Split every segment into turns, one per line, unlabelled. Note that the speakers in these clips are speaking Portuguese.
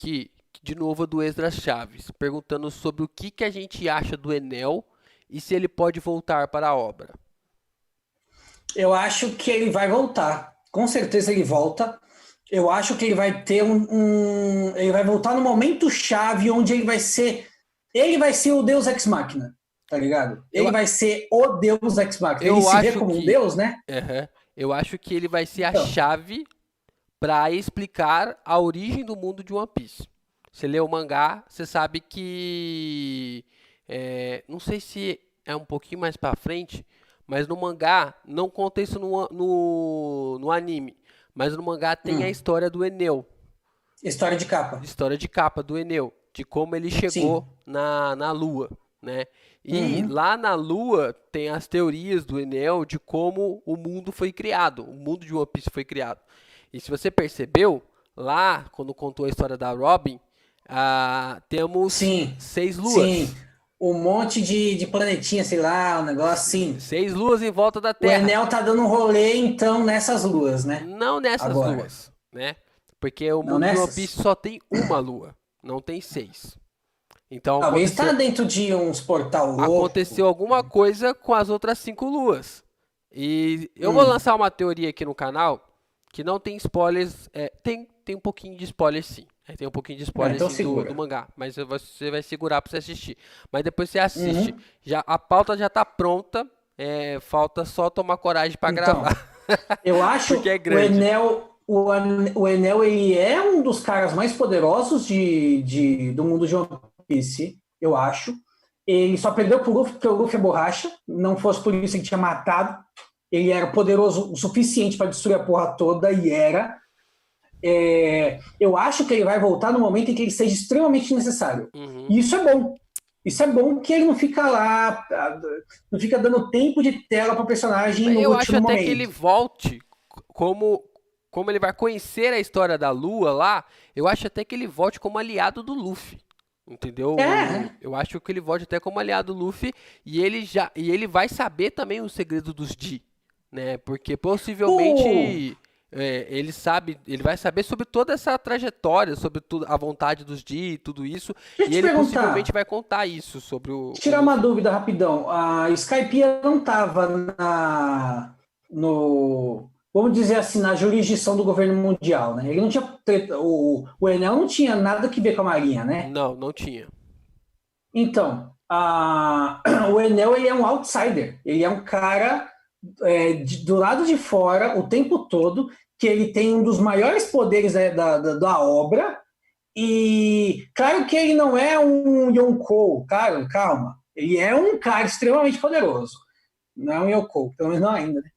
aqui, de novo, do Esdras Chaves, perguntando sobre o que que a gente acha do Enel e se ele pode voltar para a obra.
Eu acho que ele vai voltar. Com certeza ele volta. Eu acho que ele vai ter ele vai voltar no momento chave onde ele vai ser. Ele vai ser o Deus Ex Machina, tá ligado?
Eu,
Ele vai ser o Deus Ex Machina. Ele
eu
se vê
acho
como um
que,
Deus, né?
Aham. Eu acho que ele vai ser a
Então.
chave para explicar a origem do mundo de One Piece. Você lê o mangá, você sabe que não sei se é um pouquinho mais para frente, mas no mangá não conta isso no anime, mas no mangá tem a
hum,
história do Enel,
História de capa.
história de capa do Enel, de como ele chegou
Sim.
na Lua, né? E
Uhum.
lá na Lua tem as teorias do Enel de como o mundo foi criado, o mundo de One Piece foi criado. E se você percebeu, lá, quando contou a história da Robin, temos
Sim.
seis
Sim.
luas.
Um monte de planetinha, sei lá, um negócio assim.
Seis luas em volta da
O
Terra.
Enel tá dando um rolê, então, nessas luas, né?
Não nessas
Agora.
luas, né? Porque o
Não
mundo de One
nessas?
Piece só tem uma lua, não tem seis. Então
Talvez tá dentro de uns portal
aconteceu
louco.
alguma coisa com as outras cinco luas. E eu vou
Hum.
lançar uma teoria aqui no canal que não tem spoilers. Tem um pouquinho de spoiler sim. Tem um pouquinho de
Ah,
spoiler
então
sim do
segura.
mangá. Mas você vai segurar pra você assistir. Mas depois você assiste.
Uhum.
Já, a pauta já tá pronta. Falta só tomar coragem pra
Então,
gravar.
eu acho
Porque é
o
grande.
Enel, o Enel ele é um dos caras mais poderosos do mundo de One Piece, eu acho. Ele só perdeu pro Luffy porque o Luffy é borracha. Não fosse por isso ele tinha matado. Ele era poderoso o suficiente para destruir a porra toda e era. Eu acho que ele vai voltar no momento em que ele seja extremamente necessário.
Uhum.
E isso é bom. Isso é bom que ele não fica lá, não fica dando tempo de tela para o personagem no
Eu acho
último
até que ele
momento.
volte como. Como ele vai conhecer a história da Lua lá, eu acho até que ele volte como aliado do Luffy. Entendeu?
É,
Eu acho que ele volte até como aliado do Luffy e ele vai saber também o segredo dos Di, né? Porque
o,
possivelmente ele vai saber sobre toda essa trajetória, sobre tudo, a vontade dos Di e tudo isso,
deixa eu
e
te
ele possivelmente
perguntar,
vai contar isso sobre o
tirar uma
Luffy.
dúvida rapidão. A Skypiea não estava no, vamos dizer assim, na jurisdição do governo mundial, né? Ele não tinha, o Enel não tinha nada que ver com a Marinha, né?
Não, não tinha.
Então, o Enel ele é um outsider. Ele é um cara do lado de fora o tempo todo, que ele tem um dos maiores poderes da obra. E claro que ele não é um Yonkou, cara, calma. Ele é um cara extremamente poderoso. Não é um Yonkou, pelo menos não ainda, né?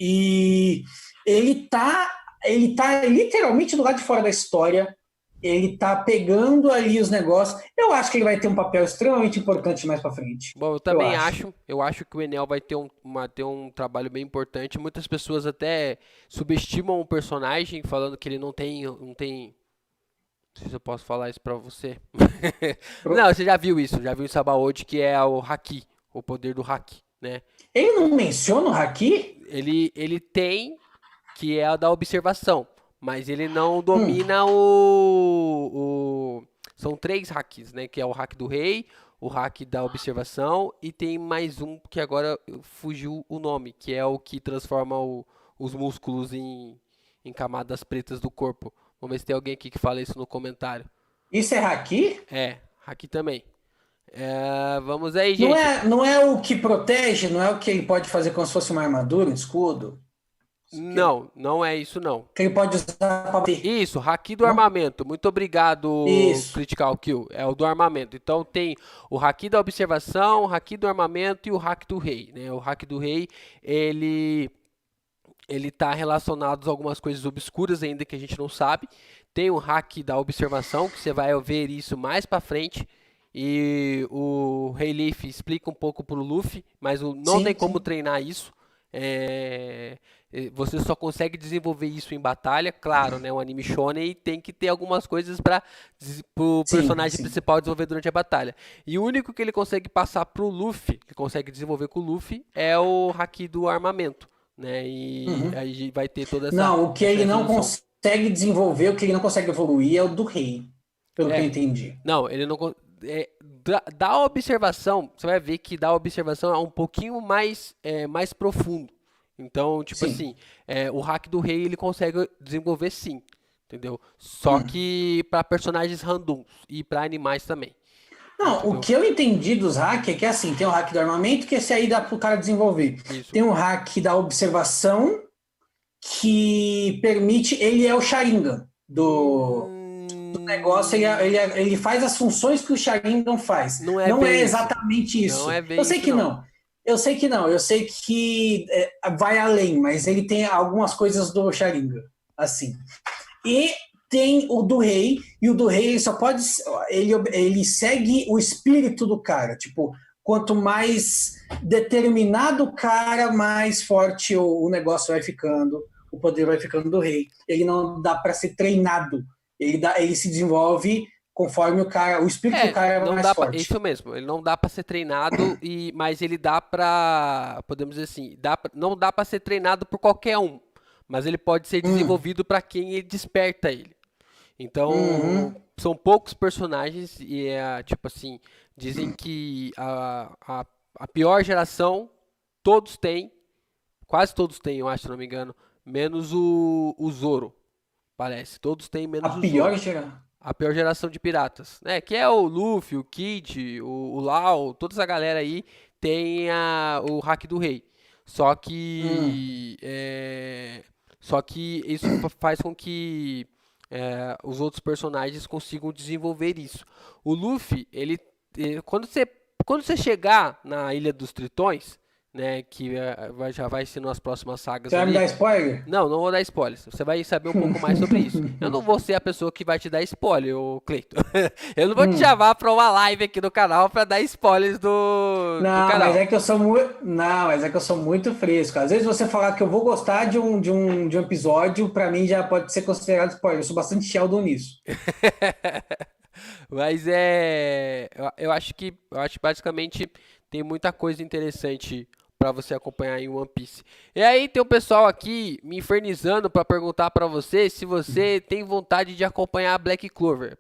E ele tá, ele tá literalmente do lado de fora da história. Ele tá pegando ali os negócios. Eu acho que ele vai ter um papel extremamente importante mais para frente.
Bom, eu
Eu
também
acho.
acho. Eu acho que o Enel vai ter um trabalho bem importante. Muitas pessoas até subestimam o personagem, falando que ele não tem. Não sei se eu posso falar isso pra você. Não, você já viu isso, já viu em Sabaody, que é o Haki, o poder do Haki, né?
Ele não menciona o Haki?
Ele tem, que é a da observação, mas ele não
Hum,
domina São três hacks, né? Que é o hack do rei, o hack da observação e tem mais um que agora fugiu o nome, que é o que transforma os músculos em camadas pretas do corpo. Vamos ver se tem alguém aqui que fala isso no comentário.
isso é Haki?
Hack também. Vamos aí, gente.
Não é o que protege, não é o que ele pode fazer como se fosse uma armadura, um escudo? Isso aqui.
Não, não é isso não.
Que ele pode usar para bater,
Isso, haki do
não?
armamento. Muito obrigado,
Isso.
Critical Kill. É o do armamento. Então tem o haki da observação, o haki do armamento e o haki do rei, né? O haki do rei, ele está relacionado a algumas coisas obscuras ainda que a gente não sabe. Tem o hack da observação, que você vai ver isso mais pra frente. E o Rei Leaf explica um pouco pro Luffy, mas não tem
Sim,
como
sim.
treinar isso. Você só consegue desenvolver isso em batalha, claro, né? Um anime shonen e tem que ter algumas coisas para o
Sim,
personagem
sim.
principal desenvolver durante a batalha. E o único que ele consegue passar pro Luffy, que consegue desenvolver com o Luffy, é o haki do armamento, né? E
Uhum.
aí vai ter toda
Não, o que
essa
ele não
evolução.
consegue desenvolver, o que ele não consegue evoluir é o do rei. pelo que eu
É,
entendi.
não, ele não. Da observação, você vai ver que da observação é um pouquinho mais profundo. Então, tipo
Sim.
assim, o hack do rei ele consegue desenvolver sim, entendeu? Só
Hum.
que para personagens randoms e para animais também,
Não, o
entendeu?
que eu entendi dos hacks é que assim, tem o hack do armamento, que esse aí dá pro cara desenvolver.
Isso.
Tem o hack da observação, que permite, ele é o Sharingan do negócio, ele faz as funções que o Sharingan faz.
Não é
Não é
bem isso.
exatamente
Não
isso.
é
Eu
bem
sei
isso,
que
não.
não. Eu sei que não. Eu sei que vai além, mas ele tem algumas coisas do Sharingan, assim. E tem o do rei, e o do rei ele só pode. Ele segue o espírito do cara. Tipo, quanto mais determinado o cara, mais forte o negócio vai ficando, o poder vai ficando do rei. Ele não dá para ser treinado. Ele se desenvolve conforme o espírito do cara é
Não
mais
dá pra,
forte.
isso mesmo, ele não dá pra ser treinado mas ele dá pra, podemos dizer assim, não dá pra ser treinado por qualquer um, mas ele pode ser
Hum,
desenvolvido pra quem ele desperta ele. Então,
uhum.
são poucos personagens e tipo assim, dizem que a pior geração todos têm, quase todos têm, eu acho, se não me engano, menos o Zoro, parece. Todos têm
A
menos o
pior
Zoro.
geração.
A pior geração de piratas, né? Que é o Luffy, o Kid, o Lau, toda essa galera aí tem o hack do rei. Só
Hum.
que só que isso faz com que os outros personagens consigam desenvolver isso. O Luffy, quando você chegar na Ilha dos Tritões, né? Que já vai ser nas próximas sagas
Você vai me
ali.
dar spoiler?
Não vou dar spoilers. Você vai saber um pouco mais sobre isso. Eu não vou ser a pessoa que vai te dar spoiler, ô Cleiton. Eu não vou te
Hum.
chamar pra uma live aqui no canal pra dar spoilers do
Não, mas
canal.
é que eu sou muito. Não, mas é que eu sou muito fresco. Às vezes você falar que eu vou gostar de um episódio, pra mim já pode ser considerado spoiler. Eu sou bastante Sheldon nisso.
Mas eu acho que basicamente tem muita coisa interessante pra você acompanhar em One Piece. E aí tem o pessoal aqui me infernizando pra perguntar pra você se você tem vontade de acompanhar a Black Clover.